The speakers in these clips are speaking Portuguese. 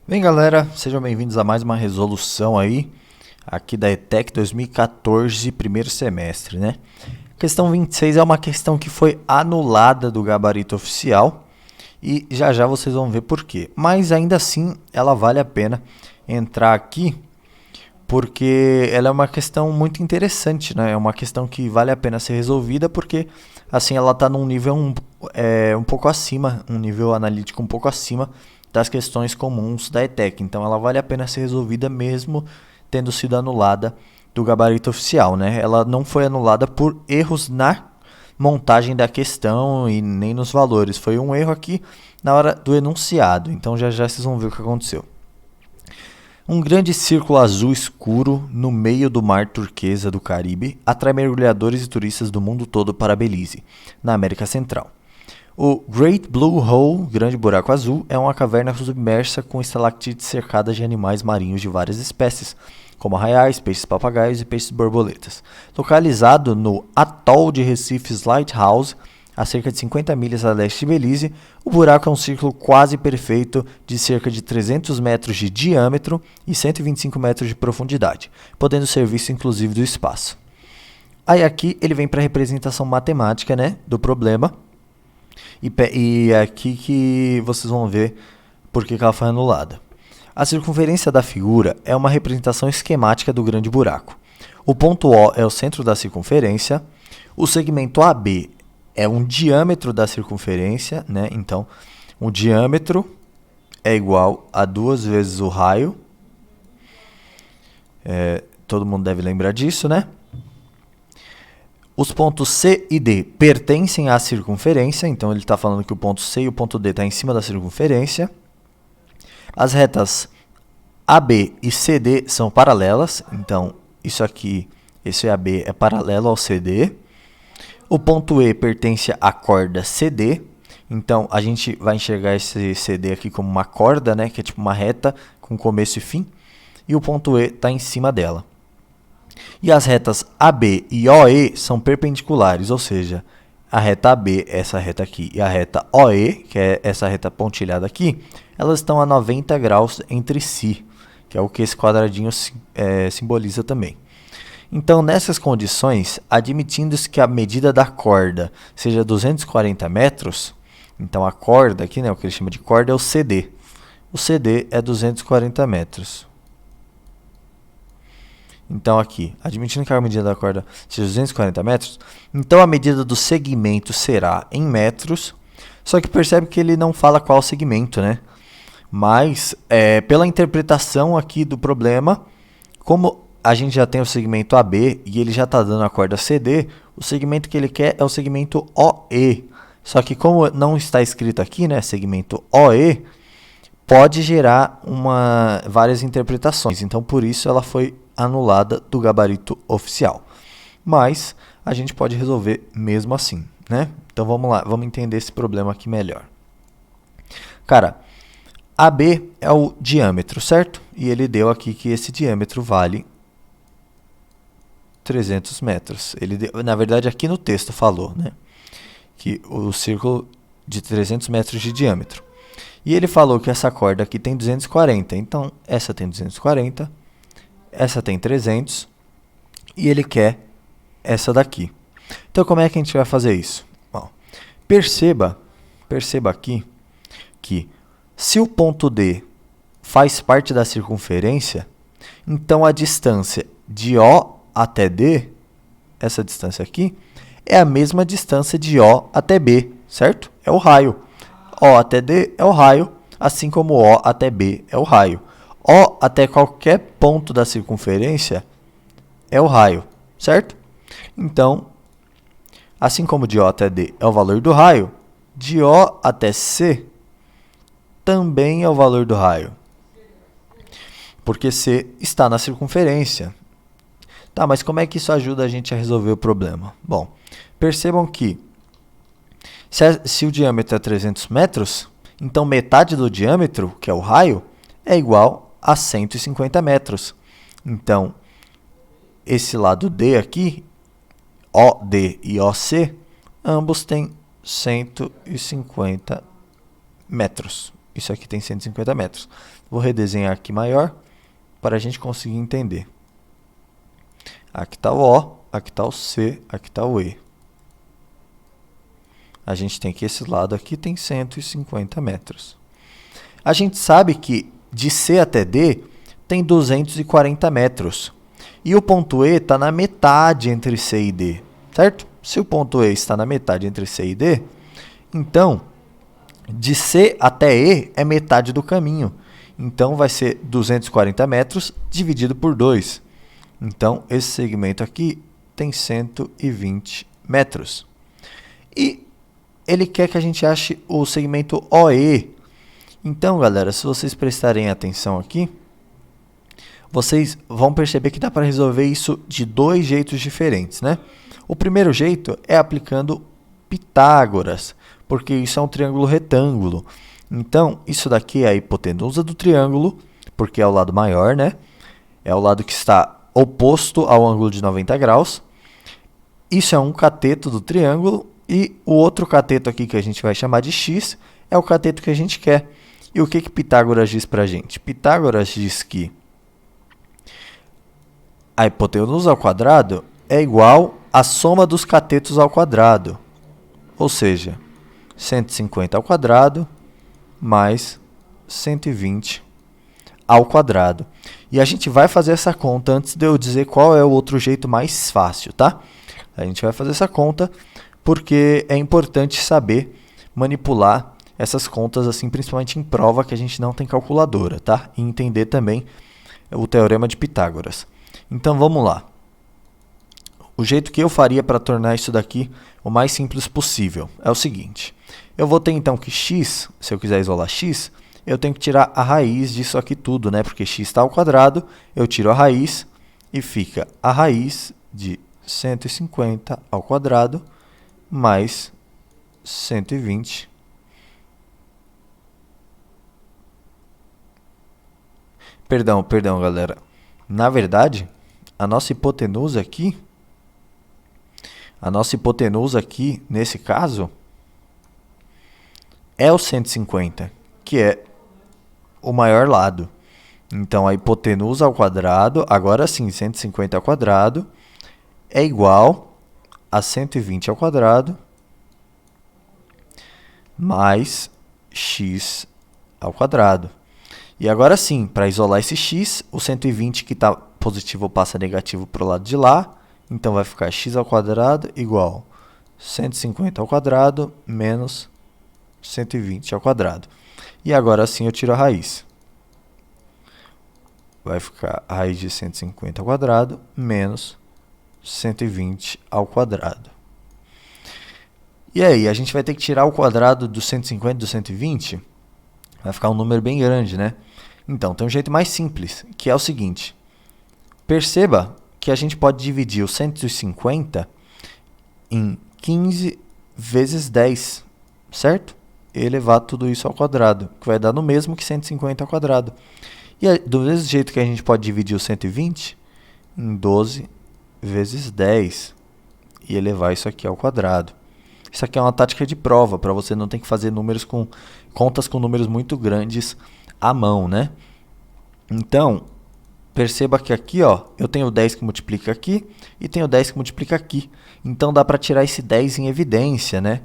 Bem, galera, sejam bem-vindos a mais uma resolução aí, aqui da ETEC 2014, primeiro semestre, né? Questão 26 é uma questão que foi anulada do gabarito oficial e já já vocês vão ver por quê. Mas ainda assim, ela vale a pena entrar aqui porque ela é uma questão muito interessante, né? É uma questão que vale a pena ser resolvida porque assim ela está num nível um pouco acima, um nível analítico um pouco acima das questões comuns da ETEC. Então ela vale a pena ser resolvida mesmo tendo sido anulada do gabarito oficial, né? Ela não foi anulada por erros na montagem da questão e nem nos valores. Foi um erro aqui na hora do enunciado. Então já já vocês vão ver o que aconteceu. Um grande círculo azul escuro no meio do mar turquesa do Caribe atrai mergulhadores e turistas do mundo todo para Belize, na América Central. O Great Blue Hole, Grande Buraco Azul, é uma caverna submersa com estalactites cercadas de animais marinhos de várias espécies, como arraiais, peixes papagaios e peixes borboletas. Localizado no atol de Recifes Lighthouse, a cerca de 50 milhas a leste de Belize, o buraco é um círculo quase perfeito de cerca de 300 metros de diâmetro e 125 metros de profundidade, podendo ser visto inclusive do espaço. Aí aqui ele vem para a representação matemática, né, do problema. E é aqui que vocês vão ver por que ela foi anulada. A circunferência da figura é uma representação esquemática do grande buraco. O ponto O é o centro da circunferência. O segmento AB é um diâmetro da circunferência, né? Então, o diâmetro é igual a 2 vezes o raio. Todo mundo deve lembrar disso, né? Os pontos C e D pertencem à circunferência, então ele está falando que o ponto C e o ponto D estão em cima da circunferência. As retas AB e CD são paralelas, então isso aqui, esse AB é paralelo ao CD. O ponto E pertence à corda CD, então a gente vai enxergar esse CD aqui como uma corda, né, que é tipo uma reta com começo e fim, e o ponto E está em cima dela. E as retas AB e OE são perpendiculares, ou seja, a reta AB, essa reta aqui, e a reta OE, que é essa reta pontilhada aqui, elas estão a 90 graus entre si, que é o que esse quadradinho simboliza também. Então, nessas condições, admitindo-se que a medida da corda seja 240 metros, então a corda aqui, né, o que ele chama de corda, é o CD. O CD é 240 metros. Então aqui, admitindo que a medida da corda seja 240 metros, então a medida do segmento será em metros, só que percebe que ele não fala qual segmento, né? Mas, pela interpretação aqui do problema, como a gente já tem o segmento AB e ele já está dando a corda CD, o segmento que ele quer é o segmento OE. Só que como não está escrito aqui, né, segmento OE, pode gerar várias interpretações. Então, por isso, ela foi anulada do gabarito oficial. Mas a gente pode resolver mesmo assim, né? Então, vamos lá, vamos entender esse problema aqui melhor. Cara, AB é o diâmetro, certo? E ele deu aqui que esse diâmetro vale 300 metros. Ele deu, na verdade, aqui no texto falou, né, que o círculo de 300 metros de diâmetro. E ele falou que essa corda aqui tem 240, então essa tem 240, essa tem 300 e ele quer essa daqui. Então como é que a gente vai fazer isso? Bom, perceba aqui que se o ponto D faz parte da circunferência, então a distância de O até D, essa distância aqui, é a mesma distância de O até B, certo? É o raio. O até D é o raio, assim como O até B é o raio. O até qualquer ponto da circunferência é o raio, certo? Então, assim como de O até D é o valor do raio, de O até C também é o valor do raio, porque C está na circunferência. Tá, mas como é que isso ajuda a gente a resolver o problema? Bom, percebam que se o diâmetro é 300 metros, então metade do diâmetro, que é o raio, é igual a 150 metros. Então, esse lado D aqui, OD e OC, ambos têm 150 metros. isso aqui tem 150 metros. Vou redesenhar aqui maior para a gente conseguir entender. Aqui está o O, aqui está o C, aqui está o E. A gente tem que esse lado aqui tem 150 metros. A gente sabe que de C até D tem 240 metros. E o ponto E está na metade entre C e D, certo? Se o ponto E está na metade entre C e D, então, de C até E é metade do caminho. Então, vai ser 240 metros dividido por 2. Então, esse segmento aqui tem 120 metros. E ele quer que a gente ache o segmento OE. Então, galera, se vocês prestarem atenção aqui, vocês vão perceber que dá para resolver isso de dois jeitos diferentes, né? O primeiro jeito é aplicando Pitágoras, porque isso é um triângulo retângulo. Então, isso daqui é a hipotenusa do triângulo, porque é o lado maior, né? É o lado que está oposto ao ângulo de 90 graus. Isso é um cateto do triângulo. E o outro cateto aqui, que a gente vai chamar de x, é o cateto que a gente quer. E o que Pitágoras diz para a gente? Pitágoras diz que a hipotenusa ao quadrado é igual à soma dos catetos ao quadrado. Ou seja, 150 ao quadrado mais 120 ao quadrado. E a gente vai fazer essa conta antes de eu dizer qual é o outro jeito mais fácil, tá? A gente vai fazer essa conta porque é importante saber manipular essas contas, assim, principalmente em prova que a gente não tem calculadora, tá? E entender também o teorema de Pitágoras. Então, vamos lá. O jeito que eu faria para tornar isso daqui o mais simples possível é o seguinte. Eu vou ter, então, que x, se eu quiser isolar x, eu tenho que tirar a raiz disso aqui tudo, né? Porque x está ao quadrado, eu tiro a raiz e fica a raiz de 150 ao quadrado mais 120 Perdão, galera. Na verdade, a nossa hipotenusa aqui, nesse caso, é o 150, que é o maior lado. Então, a hipotenusa ao quadrado, agora sim, 150 ao quadrado, é igual a 120 ao quadrado mais x ao quadrado. E agora sim, para isolar esse x, o 120 que está positivo passa negativo para o lado de lá. Então, vai ficar x ao quadrado igual 150 ao quadrado menos 120 ao quadrado. E agora sim eu tiro a raiz. Vai ficar a raiz de 150 ao quadrado menos 120 ao quadrado. E aí, a gente vai ter que tirar o quadrado do 150 e do 120. Vai ficar um número bem grande, né? Então, tem um jeito mais simples, que é o seguinte. Perceba que a gente pode dividir o 150 em 15 vezes 10, certo? E elevar tudo isso ao quadrado, que vai dar no mesmo que 150 ao quadrado. E do mesmo jeito que a gente pode dividir o 120 em 12 vezes 10 e elevar isso aqui ao quadrado. Isso aqui é uma tática de prova, para você não ter que fazer contas com números muito grandes à mão, né? Então, perceba que aqui, ó, eu tenho 10 que multiplica aqui e tenho 10 que multiplica aqui. Então, dá para tirar esse 10 em evidência, né?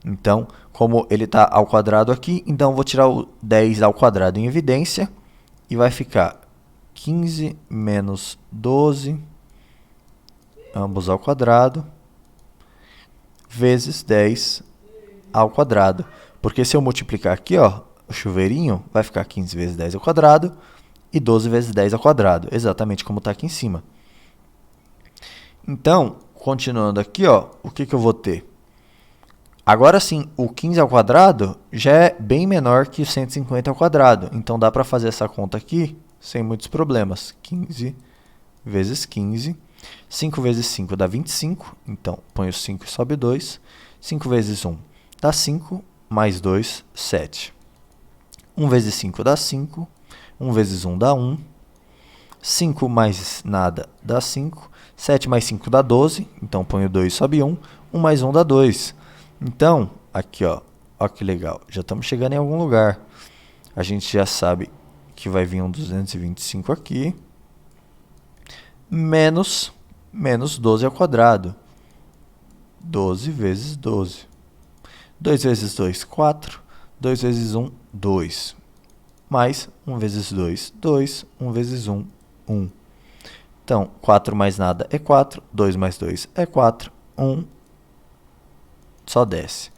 Então, como ele está ao quadrado aqui, então eu vou tirar o 10 ao quadrado em evidência e vai ficar 15 menos 12, ambos ao quadrado, vezes 10 ao quadrado. Porque se eu multiplicar aqui, ó, o chuveirinho, vai ficar 15 vezes 10 ao quadrado e 12 vezes 10 ao quadrado, exatamente como está aqui em cima. Então, continuando aqui, ó, o que eu vou ter? Agora sim, o 15 ao quadrado já é bem menor que o 150 ao quadrado. Então, dá para fazer essa conta aqui sem muitos problemas. 15 vezes 15. 5 vezes 5 dá 25. Então, põe o 5 e sobe 2. 5 vezes 1 dá 5. Mais 2, 7. 1 vezes 5 dá 5. 1 vezes 1 dá 1. 5 mais nada dá 5. 7 mais 5 dá 12. Então, põe o 2 e sobe 1. 1 mais 1 dá 2. Então, aqui, ó que legal, já estamos chegando em algum lugar. a gente já sabe que vai vir um 225 aqui, menos 12 ao quadrado. 12 vezes 12. 2 vezes 2, 4. 2 vezes 1, 2. Mais 1 vezes 2, 2. 1 vezes 1, 1. Então, 4 mais nada é 4. 2 mais 2 é 4. 1 só desce.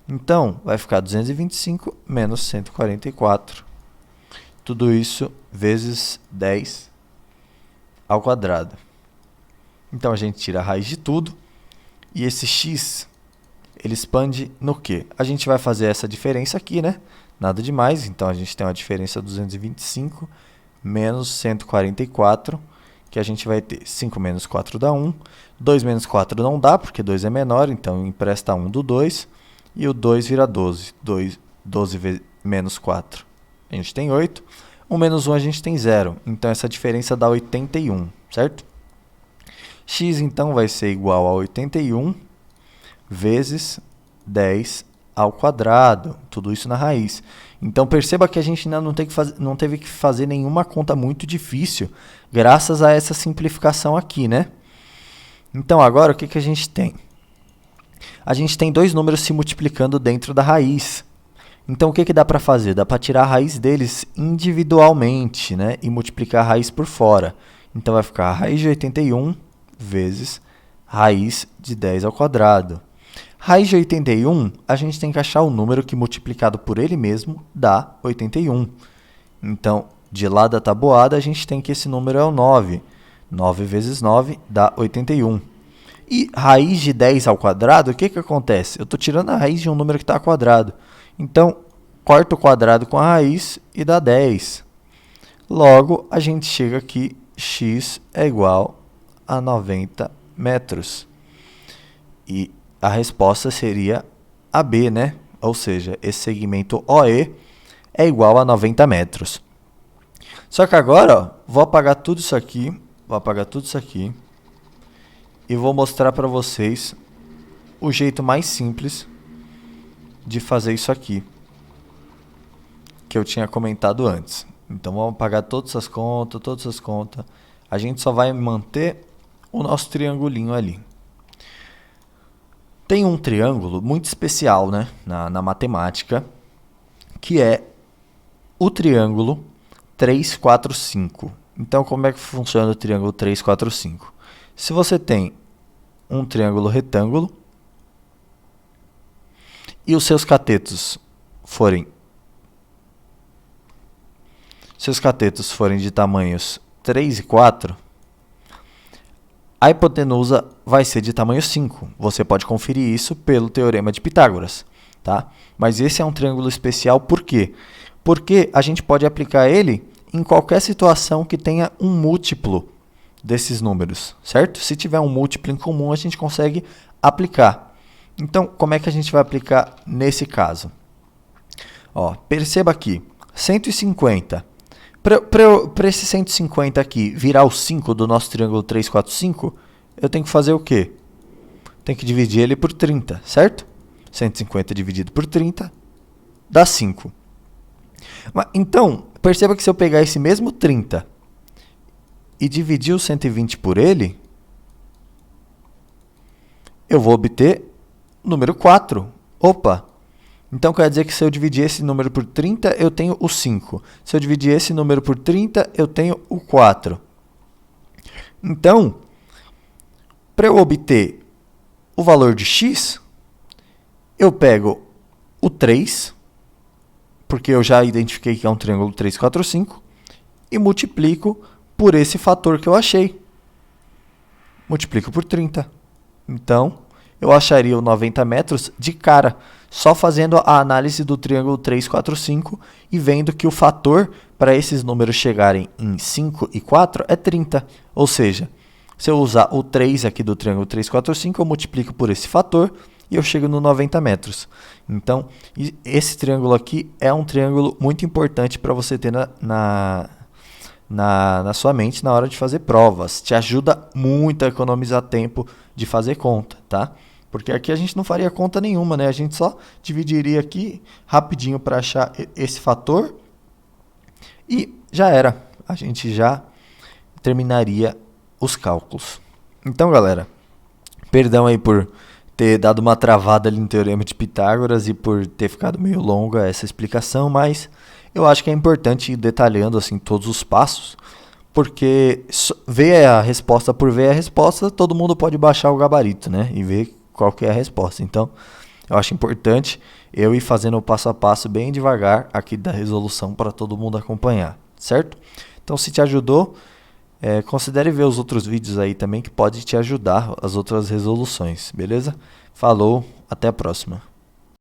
Então, vai ficar 225 menos 144. Tudo isso vezes 10 ao quadrado. Então, a gente tira a raiz de tudo. E esse x, ele expande no quê? A gente vai fazer essa diferença aqui, né? Nada demais. Então, a gente tem uma diferença de 225 menos 144, que a gente vai ter 5 menos 4 dá 1. 2 menos 4 não dá, porque 2 é menor, então empresta 1 do 2. E o 2 vira 12. 12 menos 4, a gente tem 8. 1 menos 1 a gente tem 0. Então, essa diferença dá 81, certo? X, então, vai ser igual a 81 vezes 10 ao quadrado. Tudo isso na raiz. Então, perceba que a gente ainda não teve que fazer nenhuma conta muito difícil, graças a essa simplificação aqui, né? Então, agora, o que a gente tem? A gente tem dois números se multiplicando dentro da raiz. Então, o que dá para fazer? Dá para tirar a raiz deles individualmente, né? E multiplicar a raiz por fora. Então, vai ficar a raiz de 81 vezes raiz de 10 ao quadrado. Raiz de 81, a gente tem que achar o número que multiplicado por ele mesmo dá 81. Então, de lá da tabuada, a gente tem que esse número é o 9. 9 vezes 9 dá 81. E raiz de 10 ao quadrado, o que acontece? Eu estou tirando a raiz de um número que está ao quadrado. Então, corto o quadrado com a raiz e dá 10. Logo, a gente chega aqui, x é igual a 90 metros. E a resposta seria a B, né? Ou seja, esse segmento OE é igual a 90 metros. Só que agora, ó, vou apagar tudo isso aqui. E vou mostrar para vocês o jeito mais simples de fazer isso aqui, que eu tinha comentado antes. Então, vamos apagar todas as contas. A gente só vai manter o nosso triangulinho ali. Tem um triângulo muito especial, né, na matemática, que é o triângulo 3, 4, 5. Então, como é que funciona o triângulo 3, 4, 5? Se você tem um triângulo retângulo e os seus catetos forem de tamanhos 3 e 4, a hipotenusa vai ser de tamanho 5. Você pode conferir isso pelo Teorema de Pitágoras, tá? Mas esse é um triângulo especial por quê? Porque a gente pode aplicar ele em qualquer situação que tenha um múltiplo desses números, certo? Se tiver um múltiplo em comum, a gente consegue aplicar. Então, como é que a gente vai aplicar nesse caso? Ó, perceba aqui, 150. Para esse 150 aqui virar o 5 do nosso triângulo 3, 4, 5, eu tenho que fazer o quê? Tenho que dividir ele por 30, certo? 150 dividido por 30 dá 5. Então, perceba que se eu pegar esse mesmo 30 e dividir o 120 por ele, eu vou obter o número 4. Opa! Então, quer dizer que se eu dividir esse número por 30, eu tenho o 5. Se eu dividir esse número por 30, eu tenho o 4. Então, para eu obter o valor de x, eu pego o 3, porque eu já identifiquei que é um triângulo 3, 4, 5, e multiplico por esse fator que eu achei. Multiplico por 30. Então, eu acharia o 90 metros de cara, só fazendo a análise do triângulo 3, 4, 5 e vendo que o fator para esses números chegarem em 5 e 4 é 30. Ou seja, se eu usar o 3 aqui do triângulo 3, 4, 5, eu multiplico por esse fator e eu chego no 90 metros. Então, esse triângulo aqui é um triângulo muito importante para você ter na sua mente na hora de fazer provas. Te ajuda muito a economizar tempo de fazer conta, tá? Porque aqui a gente não faria conta nenhuma, né? A gente só dividiria aqui rapidinho para achar esse fator e já era. A gente já terminaria os cálculos. Então, galera, perdão aí por ter dado uma travada ali no Teorema de Pitágoras e por ter ficado meio longa essa explicação, mas eu acho que é importante ir detalhando assim todos os passos, porque ver a resposta por ver a resposta, todo mundo pode baixar o gabarito, né, e ver qual que é a resposta. Então, eu acho importante eu ir fazendo o passo a passo bem devagar aqui da resolução para todo mundo acompanhar, certo? Então, se te ajudou, considere ver os outros vídeos aí também que pode te ajudar as outras resoluções, beleza? Falou, até a próxima.